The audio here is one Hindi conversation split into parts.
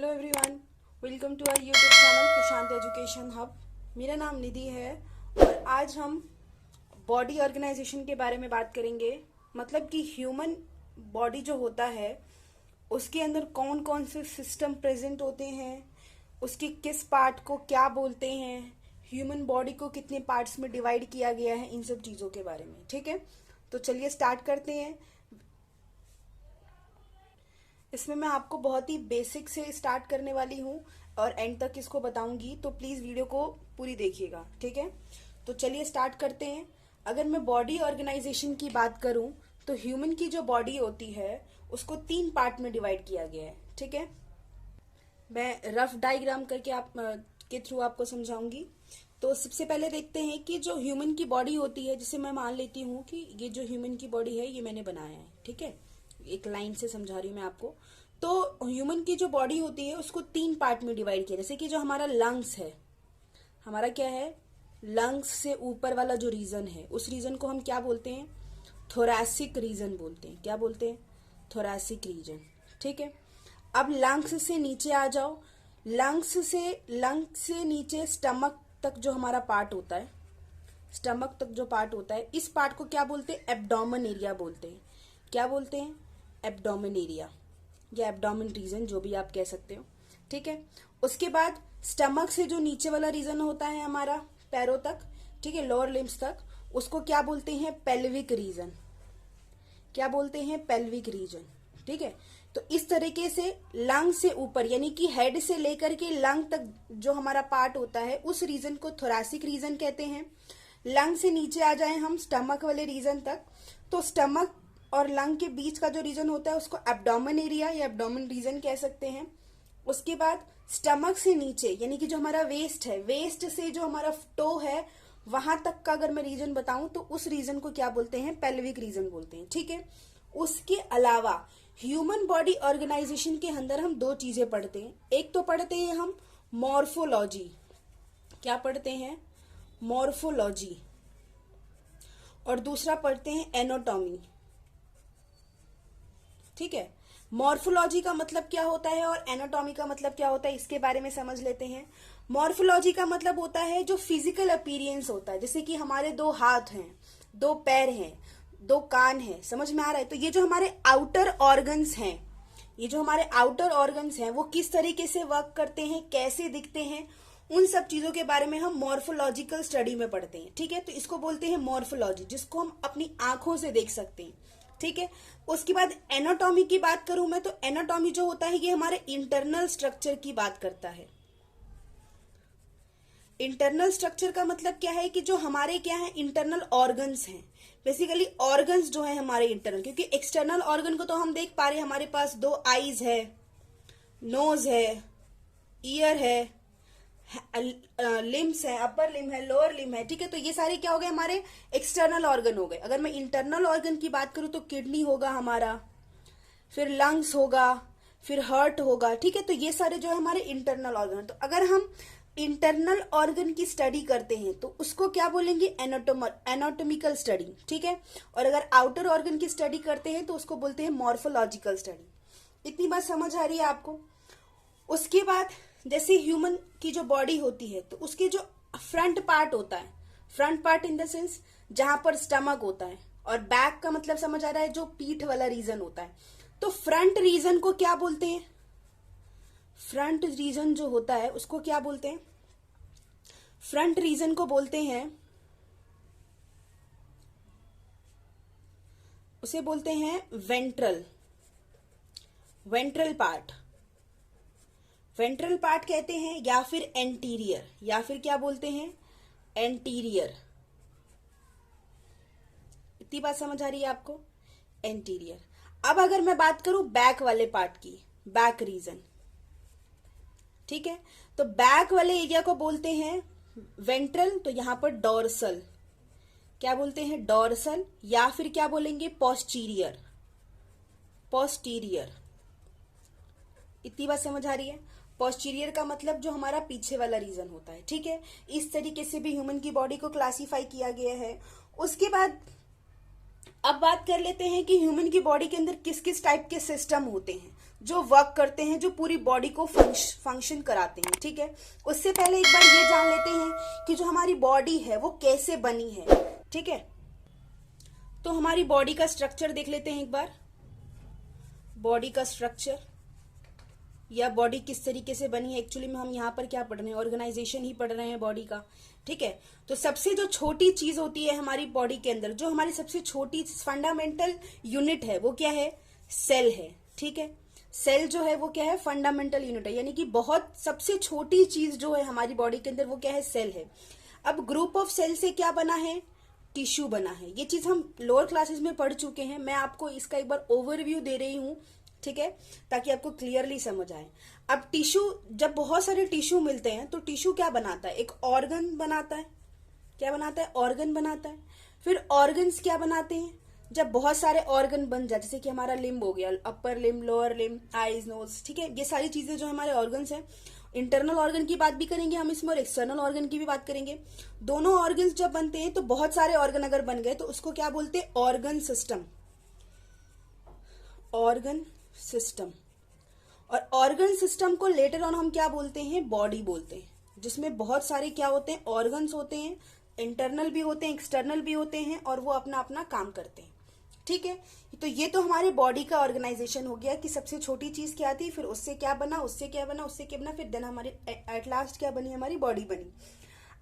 Hello everyone, welcome to our YouTube channel Prashant education hub. मेरा नाम निधि है और आज हम बॉडी ऑर्गेनाइजेशन के बारे में बात करेंगे। मतलब कि ह्यूमन बॉडी जो होता है उसके अंदर कौन कौन से सिस्टम प्रेजेंट होते हैं, उसके किस पार्ट को क्या बोलते हैं, ह्यूमन बॉडी को कितने पार्ट्स में डिवाइड किया गया है, इन सब चीज़ों के बारे में। ठीक है, तो चलिए स्टार्ट करते हैं। इसमें मैं आपको बहुत ही बेसिक से स्टार्ट करने वाली हूँ और एंड तक इसको बताऊंगी, तो प्लीज़ वीडियो को पूरी देखिएगा। ठीक है, तो चलिए स्टार्ट करते हैं। अगर मैं बॉडी ऑर्गेनाइजेशन की बात करूं तो ह्यूमन की जो बॉडी होती है उसको 3 पार्ट में डिवाइड किया गया है। ठीक है, मैं रफ डायग्राम करके आप के थ्रू आपको समझाऊंगी। तो सबसे पहले देखते हैं कि जो ह्यूमन की बॉडी होती है, जिसे मैं मान लेती हूँ कि ये जो ह्यूमन की बॉडी है ये मैंने बनाया है। ठीक है, एक लाइन से समझा रही हूँ मैं आपको। तो ह्यूमन की जो बॉडी होती है उसको 3 पार्ट में डिवाइड किया। जैसे कि जो हमारा लंग्स है, हमारा क्या है, लंग्स से ऊपर वाला जो रीजन है उस रीजन को हम क्या बोलते हैं, थोरैसिक रीजन बोलते हैं। क्या बोलते हैं, थोरैसिक रीजन। ठीक है, अब लंग्स से नीचे आ जाओ। लंग्स से नीचे स्टमक तक जो हमारा पार्ट होता है, स्टमक तक जो पार्ट होता है, इस पार्ट को क्या बोलते हैं, एब्डोमेन एरिया बोलते हैं। क्या बोलते हैं, एब्डोमेन एरिया या एब्डोमेन रीजन, जो भी आप कह सकते हो। ठीक है, उसके बाद स्टमक से जो नीचे वाला रीजन होता है हमारा पैरों तक, ठीक है, लोअर लिम्स तक, उसको क्या बोलते हैं, पेल्विक रीजन। क्या बोलते हैं, पेल्विक रीजन। ठीक है, तो इस तरीके से लंग से ऊपर यानी कि हेड से लेकर के लंग तक जो हमारा पार्ट होता है उस रीजन को थोरैसिक रीजन कहते हैं। लंग से नीचे आ जाए हम स्टमक वाले रीजन तक, तो स्टमक और लंग के बीच का जो रीजन होता है उसको एब्डोमेन एरिया या एब्डोमेन रीजन कह सकते हैं। उसके बाद स्टमक से नीचे यानी कि जो हमारा वेस्ट है, वेस्ट से जो हमारा टो है वहां तक का अगर मैं रीजन बताऊं तो उस रीजन को क्या बोलते हैं, पेल्विक रीजन बोलते हैं। ठीक है, उसके अलावा ह्यूमन बॉडी ऑर्गेनाइजेशन के अंदर हम 2 चीजें पढ़ते हैं। एक तो पढ़ते हैं हम मॉर्फोलॉजी। क्या पढ़ते हैं, मॉर्फोलॉजी। और दूसरा पढ़ते हैं एनाटॉमी। ठीक है, मॉर्फोलॉजी का मतलब क्या होता है और एनाटॉमी का मतलब क्या होता है, इसके बारे में समझ लेते हैं। मॉर्फोलॉजी का मतलब होता है जो फिजिकल अपीयरेंस होता है, जैसे कि हमारे 2 हाथ हैं, 2 पैर हैं, 2 कान हैं। समझ में आ रहा है? तो ये जो हमारे आउटर ऑर्गन्स हैं, ये जो हमारे आउटर ऑर्गन्स हैं वो किस तरीके से वर्क करते हैं, कैसे दिखते हैं, उन सब चीजों के बारे में हम मॉर्फोलॉजिकल स्टडी में पढ़ते हैं। ठीक है, तो इसको बोलते हैं मॉर्फोलॉजी, जिसको हम अपनी आंखों से देख सकते हैं। ठीक है, उसके बाद एनाटॉमी की बात करूं मैं, तो एनाटॉमी जो होता है ये हमारे इंटरनल स्ट्रक्चर की बात करता है। इंटरनल स्ट्रक्चर का मतलब क्या है कि जो हमारे क्या है, इंटरनल ऑर्गन्स हैं। बेसिकली ऑर्गन्स जो है हमारे इंटरनल, क्योंकि एक्सटर्नल ऑर्गन को तो हम देख पा रहे हैं, हमारे पास 2 आईज है, नोज है, ईयर है, लिम्स है, अपर लिम है, लोअर लिम है। ठीक है, तो ये सारे क्या हो गए, हमारे एक्सटर्नल ऑर्गन हो गए। अगर मैं इंटरनल ऑर्गन की बात करूं तो किडनी होगा हमारा, फिर लंग्स होगा, फिर हार्ट होगा। ठीक है, तो ये सारे जो है हमारे इंटरनल ऑर्गन। तो अगर हम इंटरनल ऑर्गन की स्टडी करते हैं तो उसको क्या बोलेंगे, एनाटॉमिकल स्टडी। ठीक है, और अगर आउटर ऑर्गन की स्टडी करते हैं तो उसको बोलते हैं मॉर्फोलॉजिकल स्टडी। इतनी बात समझ आ रही है आपको? उसके बाद जैसे ह्यूमन की जो बॉडी होती है तो उसके जो फ्रंट पार्ट होता है, front part in the sense जहां पर स्टमक होता है, और बैक का मतलब समझ आ रहा है, जो पीठ वाला रीजन होता है। तो फ्रंट रीजन को क्या बोलते हैं, फ्रंट रीजन जो होता है उसको क्या बोलते हैं, फ्रंट रीजन को बोलते हैं, उसे बोलते हैं ventral, ventral part, ventral part कहते हैं, या फिर एंटीरियर, या फिर क्या बोलते हैं, एंटीरियर। इतनी बात समझ आ रही है आपको, एंटीरियर। अब अगर मैं बात करूं बैक वाले पार्ट की, बैक रीजन। ठीक है, तो बैक वाले एरिया को बोलते हैं वेंट्रल, तो यहां पर डॉर्सल। क्या बोलते हैं, डॉर्सल, या फिर क्या बोलेंगे, पोस्टीरियर, पोस्टीरियर। इतनी बात समझ आ रही है? पोस्टीरियर का मतलब जो हमारा पीछे वाला रीजन होता है। ठीक है, इस तरीके से भी ह्यूमन की बॉडी को क्लासिफाई किया गया है। उसके बाद अब बात कर लेते हैं कि ह्यूमन की बॉडी के अंदर किस किस टाइप के सिस्टम होते हैं। जो वर्क करते हैं, जो पूरी बॉडी को फंक्शन कराते हैं, ठीक है। उससे पहले एक बार ये जान लेते हैं कि जो हमारी बॉडी है वो कैसे बनी है, ठीक है। तो हमारी बॉडी का स्ट्रक्चर देख लेते हैं एक बार। बॉडी का स्ट्रक्चर या बॉडी किस तरीके से बनी है, एक्चुअली में हम यहाँ पर क्या पढ़ रहे हैं, ऑर्गेनाइजेशन ही पढ़ रहे हैं बॉडी का, ठीक है। तो सबसे जो छोटी चीज होती है हमारी बॉडी के अंदर, जो हमारी सबसे छोटी फंडामेंटल यूनिट है वो क्या है, सेल है, ठीक है। सेल जो है वो क्या है, फंडामेंटल यूनिट है, यानी कि बहुत सबसे छोटी चीज जो है हमारी बॉडी के अंदर वो क्या है, सेल है। अब ग्रुप ऑफ सेल से क्या बना है, टिश्यू बना है। ये चीज हम लोअर क्लासेस में पढ़ चुके हैं, मैं आपको इसका एक बार ओवरव्यू दे रही हूँ, ठीक है, ताकि आपको क्लियरली समझ आए। अब टिश्यू, जब बहुत सारे टिश्यू मिलते हैं तो टिश्यू क्या बनाता है, एक ऑर्गन बनाता है। क्या बनाता है, ऑर्गन बनाता है। फिर ऑर्गन्स क्या बनाते हैं, जब बहुत सारे ऑर्गन बन जाए, जैसे कि हमारा लिम्ब हो गया, upper limb, lower limb, eyes, nose, ठीक है, ये सारी चीजें जो हमारे ऑर्गन्स हैं। इंटरनल ऑर्गन की बात भी करेंगे हम इसमें और एक्सटर्नल ऑर्गन की भी बात करेंगे। दोनों ऑर्गन्स जब बनते हैं तो बहुत सारे ऑर्गन अगर बन गए तो उसको क्या बोलते हैं, ऑर्गन सिस्टम। Organ system. और ऑर्गन सिस्टम को लेटर ऑन हम क्या बोलते हैं, बॉडी बोलते हैं, जिसमें बहुत सारे क्या होते हैं, ऑर्गन्स होते हैं, इंटरनल भी होते हैं, एक्सटर्नल भी होते हैं, और वो अपना अपना काम करते हैं, ठीक है। तो ये तो हमारे बॉडी का ऑर्गेनाइजेशन हो गया कि सबसे छोटी चीज क्या थी, फिर उससे क्या बना, उससे क्या बना, उससे क्या बना, फिर देन हमारी एट लास्ट क्या बनी, हमारी बॉडी बनी।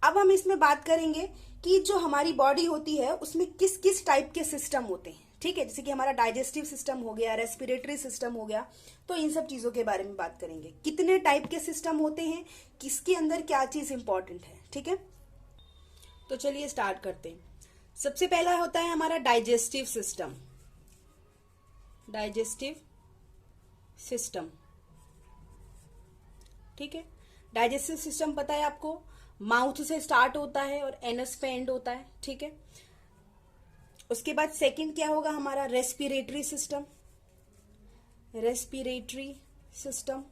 अब हम इसमें बात करेंगे कि जो हमारी बॉडी होती है उसमें किस किस टाइप के सिस्टम होते हैं, ठीक है। जैसे कि हमारा डाइजेस्टिव सिस्टम हो गया, रेस्पिरेटरी सिस्टम हो गया, तो इन सब चीजों के बारे में बात करेंगे। कितने टाइप के सिस्टम होते हैं, किसके अंदर क्या चीज इंपॉर्टेंट है, ठीक है। तो चलिए स्टार्ट करते हैं। सबसे पहला होता है हमारा डाइजेस्टिव सिस्टम। डाइजेस्टिव सिस्टम, ठीक है। डाइजेस्टिव सिस्टम पता है आपको, माउथ से स्टार्ट होता है और एनस पे एंड होता है, ठीक है। उसके बाद सेकंड क्या होगा हमारा, रेस्पिरेटरी सिस्टम। रेस्पिरेटरी सिस्टम,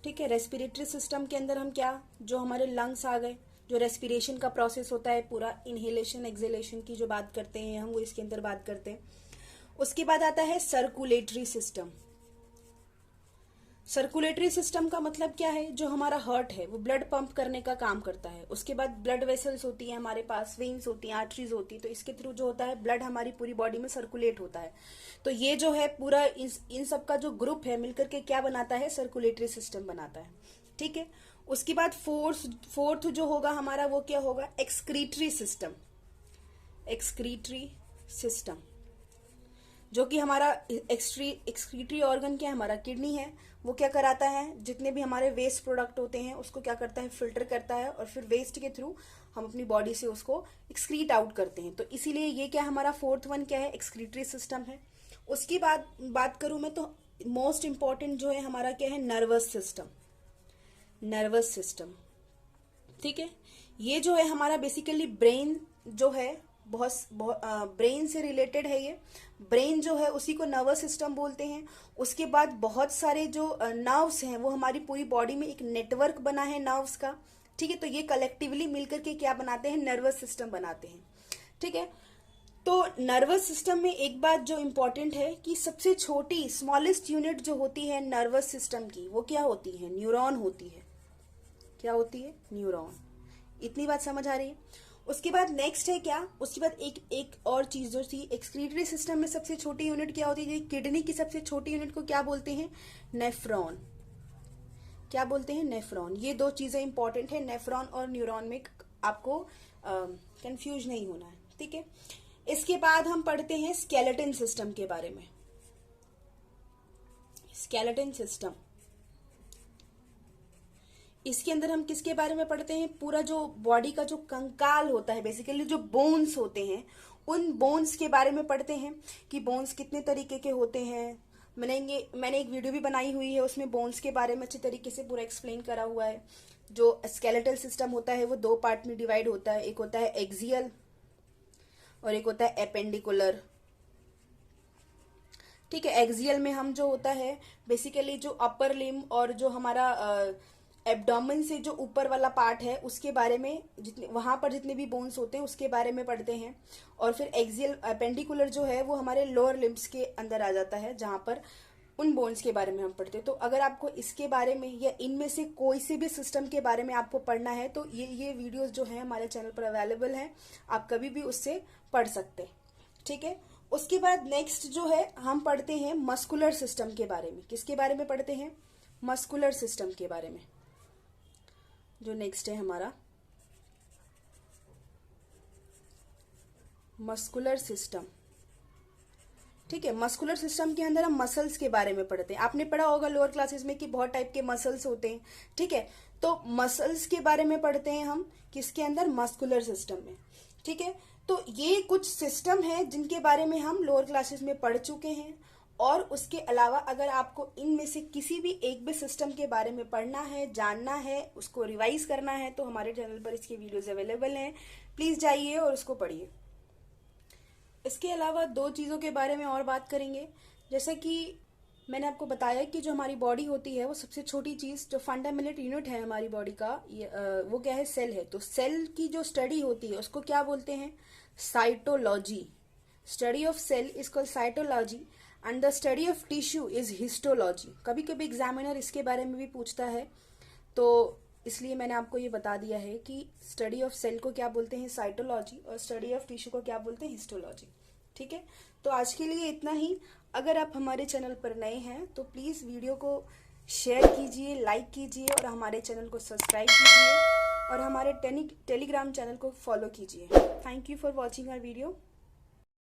ठीक है। रेस्पिरेटरी सिस्टम के अंदर हम क्या, जो हमारे लंग्स आ गए, जो रेस्पिरेशन का प्रोसेस होता है पूरा, इनहेलेशन एक्सहेलेशन की जो बात करते हैं हम, वो इसके अंदर बात करते हैं। उसके बाद आता है सर्कुलेटरी सिस्टम। सर्कुलेटरी सिस्टम का मतलब क्या है, जो हमारा हार्ट है वो ब्लड पंप करने का काम करता है। उसके बाद ब्लड वेसल्स होती है हमारे पास, वेन्स होती हैं, आर्टरीज होती है, तो इसके थ्रू जो होता है ब्लड हमारी पूरी बॉडी में सर्कुलेट होता है। तो ये जो है पूरा इन सब का जो ग्रुप है मिलकर के क्या बनाता है, सर्कुलेटरी सिस्टम बनाता है, ठीक है। उसके बाद फोर्थ जो होगा हमारा वो क्या होगा, एक्सक्रीटरी सिस्टम। एक्सक्रीटरी सिस्टम, जो कि हमारा एक्सक्रीटरी ऑर्गन क्या है, हमारा किडनी है, वो क्या कराता है, जितने भी हमारे वेस्ट प्रोडक्ट होते हैं उसको क्या करता है, फिल्टर करता है, और फिर वेस्ट के थ्रू हम अपनी बॉडी से उसको एक्सक्रीट आउट करते हैं। तो इसीलिए ये क्या हमारा फोर्थ वन क्या है, एक्सक्रीटरी सिस्टम है। उसकी बात करूं मैं तो मोस्ट इंपॉर्टेंट जो है हमारा क्या है, नर्वस सिस्टम। नर्वस सिस्टम, ठीक है। ये जो है हमारा बेसिकली ब्रेन जो है, बहुत ब्रेन से रिलेटेड है ये। ब्रेन जो है उसी को नर्वस सिस्टम बोलते हैं। उसके बाद बहुत सारे जो नर्व्स हैं वो हमारी पूरी बॉडी में एक नेटवर्क बना है नर्व्स का, ठीक है। तो ये कलेक्टिवली मिलकर के क्या बनाते हैं, नर्वस सिस्टम बनाते हैं, ठीक है। तो नर्वस सिस्टम में एक बात जो इम्पोर्टेंट है कि सबसे छोटी स्मॉलेस्ट यूनिट जो होती है नर्वस सिस्टम की वो क्या होती है, न्यूरॉन होती है। क्या होती है, न्यूरॉन। इतनी बात समझ आ रही है। उसके बाद नेक्स्ट है क्या, उसके बाद एक और चीज जो थी, एक्सक्रीटरी सिस्टम में सबसे छोटी यूनिट क्या होती है, किडनी की सबसे छोटी यूनिट को क्या बोलते हैं, नेफ्रॉन। क्या बोलते हैं, नेफ्रॉन। ये दो चीजें इंपॉर्टेंट है, नेफ्रॉन और न्यूरॉन में आपको कंफ्यूज नहीं होना है, ठीक है। इसके बाद हम पढ़ते हैं स्केलेटन सिस्टम के बारे में। स्केलेटन सिस्टम, इसके अंदर हम किसके बारे में पढ़ते हैं, पूरा जो बॉडी का जो कंकाल होता है, बेसिकली जो बोन्स होते हैं, उन बोन्स के बारे में पढ़ते हैं कि बोन्स कितने तरीके के होते हैं। मैंने एक वीडियो भी बनाई हुई है, उसमें बोन्स के बारे में अच्छे तरीके से पूरा एक्सप्लेन करा हुआ है। जो स्केलेटल सिस्टम होता है वो दो पार्ट में डिवाइड होता है, एक होता है एक्सियल और एक होता है एपेंडिकुलर, ठीक है। एक्सियल में हम जो होता है बेसिकली जो अपर लिम्ब और जो हमारा एब्डोमेन से जो ऊपर वाला पार्ट है उसके बारे में, वहां पर जितने भी बोन्स होते हैं उसके बारे में पढ़ते हैं। और फिर एक्सियल एपेंडिकुलर जो है वो हमारे लोअर लिम्ब्स के अंदर आ जाता है, जहां पर उन बोन्स के बारे में हम पढ़ते हैं। तो अगर आपको इसके बारे में या इनमें से कोई से भी सिस्टम के बारे में आपको पढ़ना है तो ये वीडियोस जो है हमारे चैनल पर अवेलेबल हैं, आप कभी भी उससे पढ़ सकते हैं, ठीक है। उसके बाद नेक्स्ट जो है हम पढ़ते हैं मस्कुलर सिस्टम के बारे में। किसके बारे में पढ़ते हैं? मस्कुलर सिस्टम के बारे में। जो नेक्स्ट है हमारा मस्कुलर सिस्टम, ठीक है। मस्कुलर सिस्टम के अंदर हम मसल्स के बारे में पढ़ते हैं। आपने पढ़ा होगा लोअर क्लासेस में कि बहुत टाइप के मसल्स होते हैं, ठीक है। तो मसल्स के बारे में पढ़ते हैं हम किसके अंदर? मस्कुलर सिस्टम में, ठीक है। तो ये कुछ सिस्टम है जिनके बारे में हम लोअर क्लासेस में पढ़ चुके हैं। और उसके अलावा अगर आपको इनमें से किसी भी एक भी सिस्टम के बारे में पढ़ना है, जानना है, उसको रिवाइज करना है तो हमारे चैनल पर इसके वीडियोज अवेलेबल हैं। प्लीज जाइए और उसको पढ़िए। इसके अलावा दो चीज़ों के बारे में और बात करेंगे। जैसे कि मैंने आपको बताया कि जो हमारी बॉडी होती है वो सबसे छोटी चीज़, जो फंडामेंटल यूनिट है हमारी बॉडी का, वो क्या है? सेल है। तो सेल की जो स्टडी होती है उसको क्या बोलते हैं? Cytology. Study of cell is called cytology and the study of tissue is histology. कभी कभी एग्जामिनर इसके बारे में भी पूछता है, तो इसलिए मैंने आपको ये बता दिया है कि स्टडी ऑफ सेल को क्या बोलते हैं? साइटोलॉजी, और स्टडी ऑफ टिश्यू को क्या बोलते हैं? हिस्टोलॉजी, ठीक है। तो आज के लिए इतना ही। अगर आप हमारे चैनल पर नए हैं तो प्लीज़ वीडियो को शेयर कीजिए, लाइक कीजिए और हमारे चैनल को सब्सक्राइब कीजिए और हमारे टेलीग्राम चैनल को फॉलो कीजिए। Thank you for watching our video.